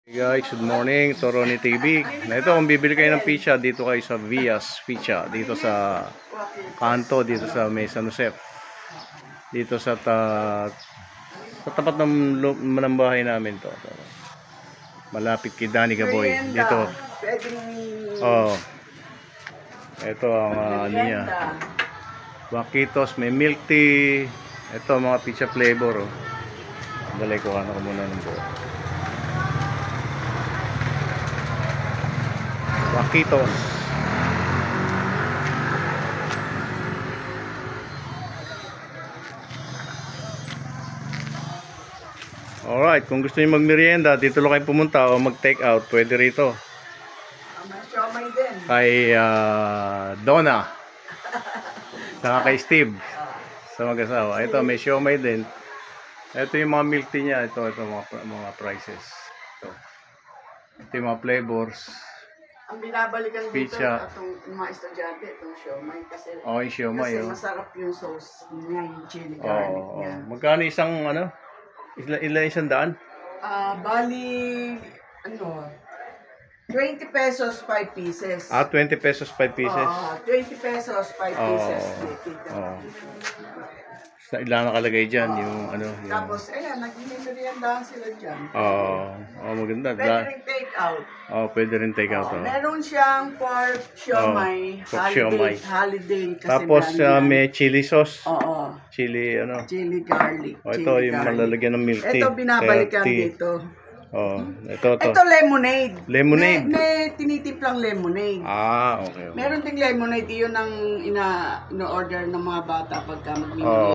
Hey guys, good morning. Ito Ronnie TV. Na ito, kung bibili kayo ng pizza, dito kayo sa Vias Pizza. Dito sa kanto, dito sa May San Jose. Dito sa tapat ng bahay namin to. Malapit kay Danny Gaboy. Dito. Oh. Ito ang niya. Wakitos, may milk tea. Ito mga pizza flavor. Oh. Dalay ko ano ko muna ng buo. Wakitos. Alright, kung gusto niyo magmerienda, dito lang kayo pumunta o mag-take out, pwede rito. Kay Donna. Saka kay Steve. Sa mag-asawa. Ito, may siomay din. Ito yung mga milk tea niya. Ito mga prices. Ito yung mga flavors. Ang binabalikan dito, Pizza. itong mga estudyante, itong siomay. Kasi, yung siomay. kasi masarap yung sauce niya, yung chili garlic niya. Magkano isang ano? Ilan isang daan? Bali, 20 pesos, 5 pieces. 20 pesos, 5 pieces. 20 pesos, 5 pieces. Sa ilan nakalagay dyan, yung ano. Yung... Tapos, ayan, nag-meriendahan sila dyan. Maganda. Pwede rin take out. Pwede rin take out. Meron siyang pork siomay, holiday kasi tapos may chili sauce. Chili, chili garlic. Ito yung malalagyan ng milk tea. Ito binabalikan dito. Ito lemonade. Lemonade. May tinitimplang lemonade. Okay. Meron ding lemonade, yun ang ina-order ng mga bata pagka magmimili.